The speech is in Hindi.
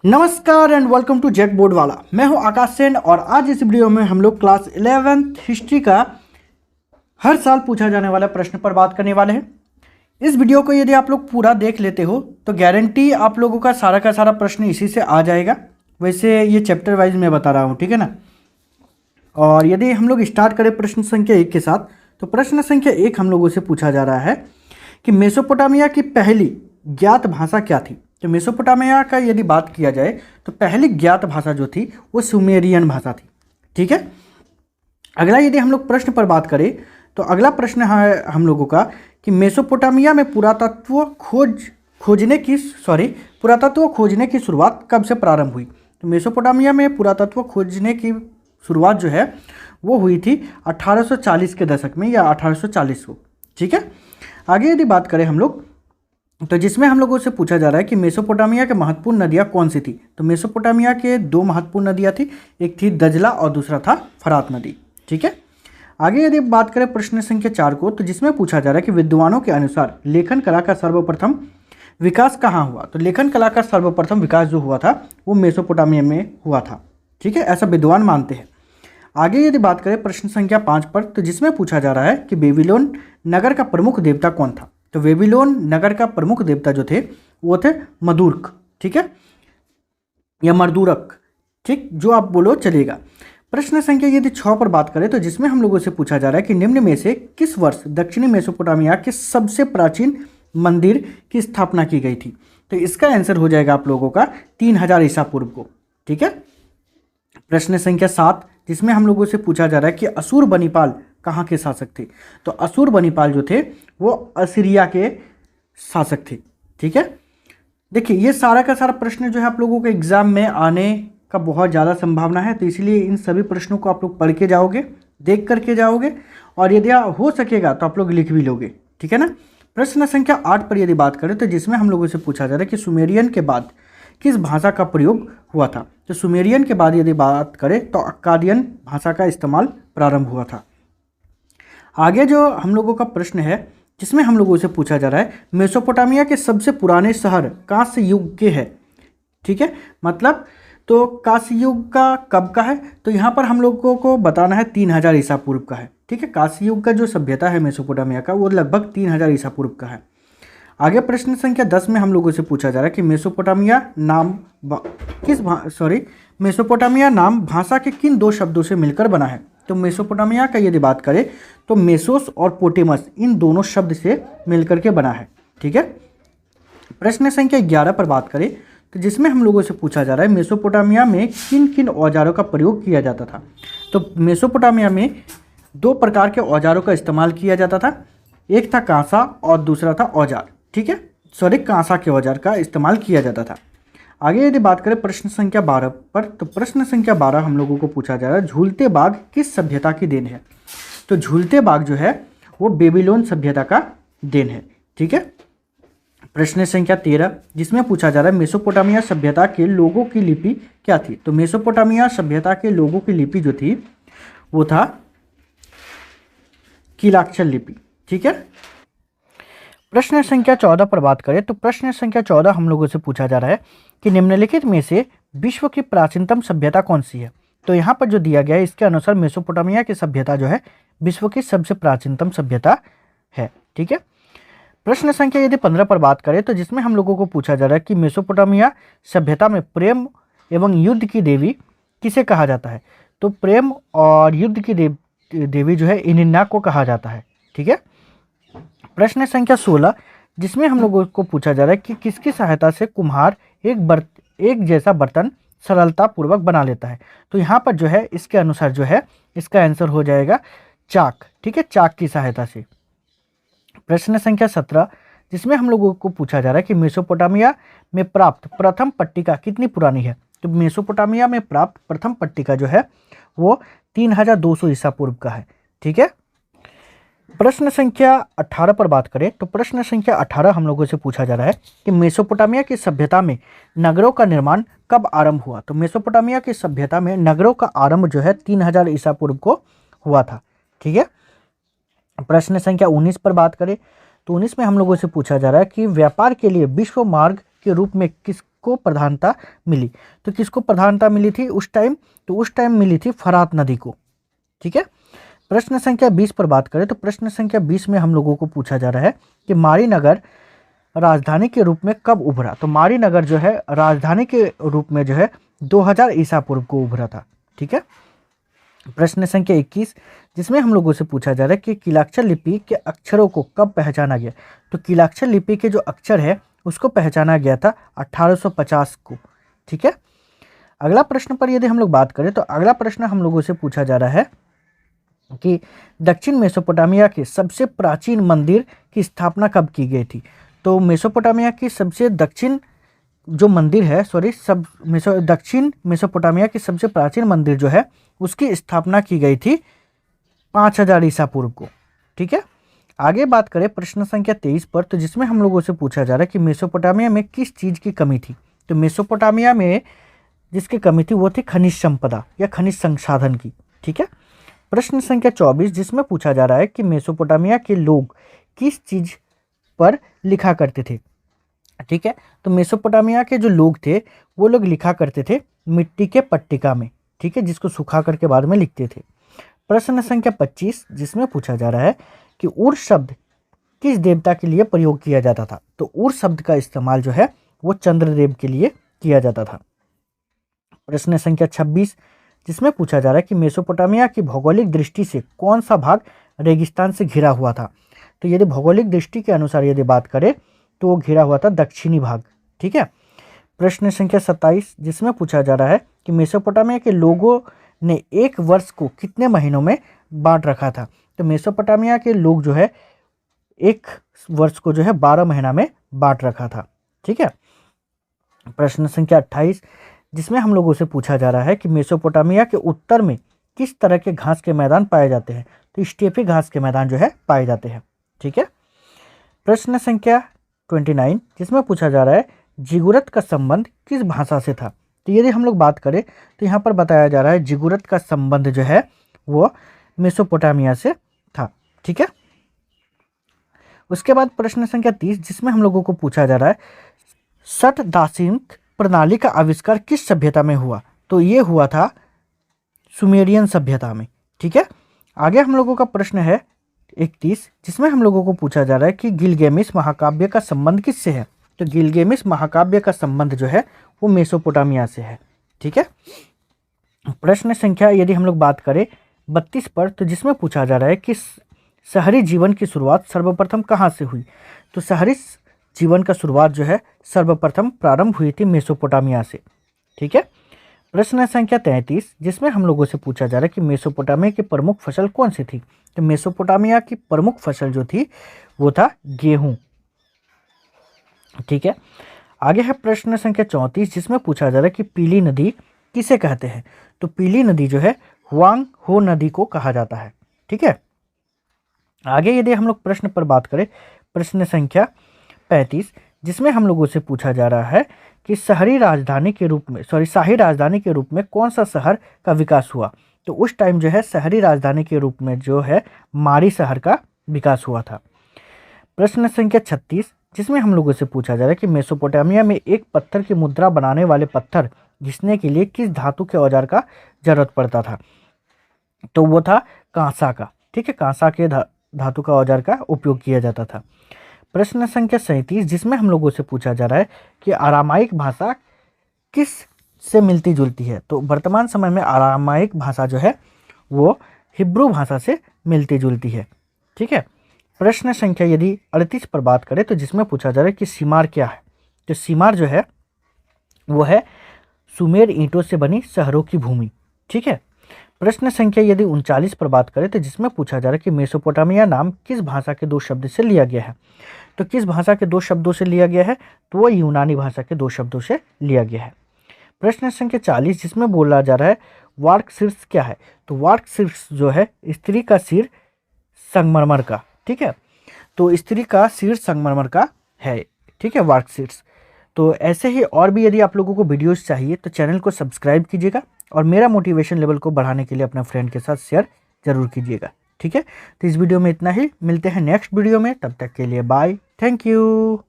नमस्कार and welcome to JAC board वाला। मैं हूं आकाश सेन और आज इस वीडियो में हम लोग क्लास 11th हिस्ट्री का हर साल पूछा जाने वाला प्रश्न पर बात करने वाले हैं। इस वीडियो को यदि आप लोग पूरा देख लेते हो तो गारंटी आप लोगों का सारा प्रश्न इसी से आ जाएगा। वैसे ये चैप्टर वाइज मैं बता रहा हूँ, ठीक है ना। और यदि हम लोग स्टार्ट करें प्रश्न संख्या 1 के साथ, तो प्रश्न संख्या 1 हम लोगों से पूछा जा रहा है कि मेसोपोटामिया की पहली ज्ञात भाषा क्या थी। तो मेसोपोटामिया का यदि बात किया जाए तो पहली ज्ञात भाषा जो थी वो सुमेरियन भाषा थी, ठीक है। अगला यदि हम लोग प्रश्न पर बात करें तो अगला प्रश्न है हम लोगों का कि मेसोपोटामिया में पुरातत्व खोजने की शुरुआत कब से प्रारंभ हुई। तो मेसोपोटामिया में पुरातत्व खोजने की शुरुआत जो है वो हुई थी 1840 के दशक में या 1840 को, ठीक है। आगे यदि बात करें हम लोग तो जिसमें हम लोगों से पूछा जा रहा है कि मेसोपोटामिया के महत्वपूर्ण नदियाँ कौन सी थी। तो मेसोपोटामिया के दो महत्वपूर्ण नदियाँ थी, एक थी दजला और दूसरा था फरात नदी, ठीक है। आगे यदि बात करें प्रश्न संख्या 4 को, तो जिसमें पूछा जा रहा है कि विद्वानों के अनुसार लेखन कला का सर्वप्रथम विकास कहाँ हुआ। तो लेखन कला का सर्वप्रथम विकास जो हुआ था वो मेसोपोटामिया में हुआ था, ठीक है, ऐसा विद्वान मानते हैं। आगे यदि बात करें प्रश्न संख्या 5 पर, तो जिसमें पूछा जा रहा है कि बेबीलोन नगर का प्रमुख देवता कौन था। तो बेबीलोन नगर का प्रमुख देवता जो थे वो थे मदुर्क, ठीक है, या मर्दूरक, ठीक, जो आप बोलो चलेगा। प्रश्न संख्या यदि 6 पर बात करें तो जिसमें हम लोगों से पूछा जा रहा है कि निम्न में से किस वर्ष दक्षिणी मेसोपोटामिया के सबसे प्राचीन मंदिर की स्थापना की गई थी। तो इसका आंसर हो जाएगा आप लोगों का 3000 ईसा पूर्व को, ठीक है। प्रश्न संख्या 7 जिसमें हम लोगों से पूछा जा रहा है कि असुर बनीपाल कहाँ के शासक थे। तो असुर बनीपाल जो थे वो असीरिया के शासक थे, ठीक है। देखिए ये सारा का सारा प्रश्न जो है आप लोगों के एग्जाम में आने का बहुत ज़्यादा संभावना है, तो इसलिए इन सभी प्रश्नों को आप लोग पढ़ के जाओगे, देख करके जाओगे, और यदि हो सकेगा तो आप लोग लिख भी लोगे, ठीक है ना। प्रश्न संख्या 8 पर यदि बात करें तो जिसमें हम लोगों से पूछा जा रहा है कि सुमेरियन के बाद किस भाषा का प्रयोग हुआ था। तो सुमेरियन के बाद यदि बात करें तो अक्कादियन भाषा का इस्तेमाल प्रारंभ हुआ था। आगे जो हम लोगों का प्रश्न है जिसमें हम लोगों से पूछा जा रहा है मेसोपोटामिया के सबसे पुराने शहर कांस्य युग के हैं, ठीक है। मतलब तो कांस्य युग का कब का है, तो यहाँ पर हम लोगों को बताना है 3000 ईसा पूर्व का है, ठीक है। कांस्य युग का जो सभ्यता है मेसोपोटामिया का वो लगभग 3000 ईसा पूर्व का है। आगे प्रश्न संख्या 10 में हम लोगों से पूछा जा रहा है कि मेसोपोटामिया नाम भाषा के किन दो शब्दों से मिलकर बना है। तो मेसोपोटामिया का यदि बात करें तो मेसोस और पोटेमस इन दोनों शब्द से मिलकर के बना है, ठीक है। प्रश्न संख्या 11 पर बात करें तो जिसमें हम लोगों से पूछा जा रहा है मेसोपोटामिया में किन किन औजारों का प्रयोग किया जाता था। तो मेसोपोटामिया में दो प्रकार के औजारों का इस्तेमाल किया जाता था, एक था कांसा और दूसरा था औजार, ठीक है, कांसा के औजार का इस्तेमाल किया जाता था। आगे यदि बात करें प्रश्न संख्या 12 पर, तो प्रश्न संख्या 12 हम लोगों को पूछा जा रहा है झूलते बाग किस सभ्यता की देन है। तो झूलते बाग जो है वो बेबीलोन सभ्यता का देन है, ठीक है। प्रश्न संख्या 13 जिसमें पूछा जा रहा है मेसोपोटामिया सभ्यता के लोगों की लिपि क्या थी। तो मेसोपोटामिया सभ्यता के लोगों की लिपि जो थी वो था कीलाक्षर लिपि, ठीक है। प्रश्न संख्या 14 पर बात करें तो प्रश्न संख्या 14 हम लोगों से पूछा जा रहा है कि निम्नलिखित में से विश्व की प्राचीनतम सभ्यता कौन सी है। तो यहाँ पर जो दिया गया है इसके अनुसार मेसोपोटामिया की सभ्यता जो है विश्व की सबसे प्राचीनतम सभ्यता है, ठीक है। प्रश्न संख्या यदि 15 पर बात करें तो जिसमें हम लोगों को पूछा जा रहा है कि मेसोपोटामिया सभ्यता में प्रेम एवं युद्ध की देवी किसे कहा जाता है। तो प्रेम और युद्ध की देवी जो है इनिन्ना को कहा जाता है, ठीक है। प्रश्न संख्या 16 जिसमें हम लोगों को पूछा जा रहा है कि किसकी सहायता से कुम्हार एक जैसा बर्तन सरलता पूर्वक बना लेता है। तो यहाँ पर जो है इसके अनुसार जो है इसका आंसर हो जाएगा चाक, ठीक है, चाक की सहायता से। प्रश्न संख्या 17 जिसमें हम लोगों को पूछा जा रहा है कि मेसोपोटामिया में प्राप्त प्रथम पट्टिका कितनी पुरानी है। तो मेसोपोटामिया में प्राप्त प्रथम पट्टिका जो है वो 3200 ईसा पूर्व का है, ठीक है। प्रश्न संख्या 18 पर बात करें तो प्रश्न संख्या 18 हम लोगों से पूछा जा रहा है कि मेसोपोटामिया की सभ्यता में नगरों का निर्माण कब आरंभ हुआ। तो मेसोपोटामिया की सभ्यता में नगरों का आरंभ जो है 3000 ईसा पूर्व को हुआ था, ठीक है। प्रश्न संख्या 19 पर बात करें तो 19 में हम लोगों से पूछा जा रहा है कि व्यापार के लिए विश्व मार्ग के रूप में किसको प्रधानता मिली? तो किसको प्रधानता मिली थी उस टाइम? तो उस टाइम मिली थी फरात नदी को। ठीक है। प्रश्न संख्या 20 पर बात करें तो प्रश्न संख्या 20 में हम लोगों को पूछा जा रहा है कि मारीनगर राजधानी के रूप में कब उभरा? तो मारीनगर जो है राजधानी के रूप में जो है 2000 ईसा पूर्व को उभरा था। ठीक है। प्रश्न संख्या 21 जिसमें हम लोगों से पूछा जा रहा है कि कीलाक्षर लिपि के अक्षरों को कब पहचाना गया? तो कीलाक्षर लिपि के जो अक्षर है उसको पहचाना गया था 1850 को। ठीक है। अगला प्रश्न पर यदि हम लोग बात करें तो अगला प्रश्न हम लोगों से पूछा जा रहा है कि दक्षिण मेसोपोटामिया के सबसे प्राचीन मंदिर की स्थापना कब की गई थी? तो मेसोपोटामिया की सबसे दक्षिण जो मंदिर है दक्षिण मेसोपोटामिया की सबसे प्राचीन मंदिर जो है उसकी स्थापना की गई थी 5000 ईसा पूर्व को। ठीक है। आगे बात करें प्रश्न संख्या 23 पर तो जिसमें हम लोगों से पूछा जा रहा है कि मेसोपोटामिया में किस चीज़ की कमी थी? तो मेसोपोटामिया में जिसकी कमी थी वो थी खनिज संपदा या खनिज संसाधन की। ठीक है। प्रश्न संख्या 24 जिसमें पूछा जा रहा है कि मेसोपोटामिया के लोग किस चीज़ पर लिखा करते थे? ठीक है। तो मेसोपोटामिया के जो लोग थे वो लोग लिखा करते थे मिट्टी के पट्टिका में। ठीक है, जिसको सुखा करके बाद में लिखते थे। प्रश्न संख्या 25 जिसमें पूछा जा रहा है कि उर शब्द किस देवता के लिए प्रयोग किया जाता था? तो उर शब्द का इस्तेमाल जो है वो चंद्रदेव के लिए किया जाता था। प्रश्न संख्या 26 जिसमें पूछा जा रहा है कि मेसोपोटामिया की भौगोलिक दृष्टि से कौन सा भाग रेगिस्तान से घिरा हुआ था? तो यदि भौगोलिक दृष्टि के अनुसार यदि बात करें तो वो घिरा हुआ था दक्षिणी भाग। ठीक है। प्रश्न संख्या 27 जिसमें पूछा जा रहा है कि मेसोपोटामिया के लोगों ने एक वर्ष को कितने महीनों में बांट रखा था? तो मेसोपोटामिया के लोग जो है एक वर्ष को जो है 12 महीना में बांट रखा था। ठीक है। प्रश्न संख्या 28 जिसमें हम लोगों से पूछा जा रहा है कि मेसोपोटामिया के उत्तर में किस तरह के घास के मैदान पाए जाते हैं? तो स्टेपी घास के मैदान जो है पाए जाते हैं। ठीक है। प्रश्न संख्या 29 जिसमें पूछा जा रहा है जिगुरत का संबंध किस भाषा से था? तो यदि हम लोग बात करें तो यहाँ पर बताया जा रहा है जिगुरत का संबंध जो है वो मेसोपोटामिया से था। ठीक है। उसके बाद प्रश्न संख्या 30 जिसमें हम लोगों को पूछा जा रहा है सठ दार्शनिक प्रणाली का आविष्कार किस सभ्यता में हुआ? तो ये हुआ था सुमेरियन सभ्यता में। ठीक है। आगे हम लोगों का प्रश्न है 31 जिसमें हम लोगों को पूछा जा रहा है कि गिलगेमिस महाकाव्य का संबंध किससे है? तो गिलगेमिस महाकाव्य का संबंध जो है वो मेसोपोटामिया से है। ठीक है। प्रश्न संख्या यदि हम लोग बात करें 32 पर तो जिसमें पूछा जा रहा है कि शहरी जीवन की शुरुआत सर्वप्रथम कहाँ से हुई? तो शहरी जीवन का शुरुआत जो है सर्वप्रथम प्रारंभ हुई थी मेसोपोटामिया से। ठीक है। प्रश्न संख्या 33 जिसमें हम लोगों से पूछा जा रहा है कि मेसोपोटामिया की प्रमुख फसल कौन सी थी? तो मेसोपोटामिया की प्रमुख फसल जो थी वो था गेहूं। ठीक है। आगे है प्रश्न संख्या 34 जिसमें पूछा जा रहा है कि पीली नदी किसे कहते हैं? तो पीली नदी जो है हुआंग हो नदी को कहा जाता है। ठीक है। आगे यदि हम लोग प्रश्न पर बात करें प्रश्न संख्या 35 जिसमें हम लोगों से पूछा जा रहा है कि शाही राजधानी के रूप में कौन सा शहर का विकास हुआ? तो उस टाइम जो है शहरी राजधानी के रूप में जो है मारी शहर का विकास हुआ था। प्रश्न संख्या 36 जिसमें हम लोगों से पूछा जा रहा है कि मेसोपोटामिया में एक पत्थर की मुद्रा बनाने वाले पत्थर घिसने के लिए किस धातु के औजार का जरूरत पड़ता था? तो वो था कांसा का। ठीक है। कांसा के धातु का औजार का उपयोग किया जाता था। प्रश्न संख्या 37 जिसमें हम लोगों से पूछा जा रहा है कि अरामाइक भाषा किस से मिलती जुलती है? तो वर्तमान समय में अरामाइक भाषा जो है वो हिब्रू भाषा से मिलती जुलती है। ठीक है। प्रश्न संख्या यदि 38 पर बात करें तो जिसमें पूछा जा रहा है कि सीमार क्या है? तो सीमार जो है वो है सुमेर ईंटों से बनी शहरों की भूमि। ठीक है। प्रश्न संख्या यदि 39 पर बात करें तो जिसमें पूछा जा रहा है कि मेसोपोटामिया नाम किस भाषा के 2 शब्द से लिया गया है? तो किस भाषा के 2 शब्दों से लिया गया है? तो वो यूनानी भाषा के 2 शब्दों से लिया गया है। प्रश्न संख्या 40 जिसमें बोला जा रहा है वार्क शीर्ष क्या है? तो वार्क शीर्ष जो है स्त्री का सिर संगमरमर का। ठीक है। तो स्त्री का सिर संगमरमर का है। ठीक है, वार्क शीर्ष। तो ऐसे ही और भी यदि आप लोगों को वीडियोस चाहिए तो चैनल को सब्सक्राइब कीजिएगा और मेरा मोटिवेशन लेवल को बढ़ाने के लिए अपने फ्रेंड के साथ शेयर जरूर कीजिएगा। ठीक है। तो इस वीडियो में इतना ही, मिलते हैं नेक्स्ट वीडियो में, तब तक के लिए बाय, थैंक यू।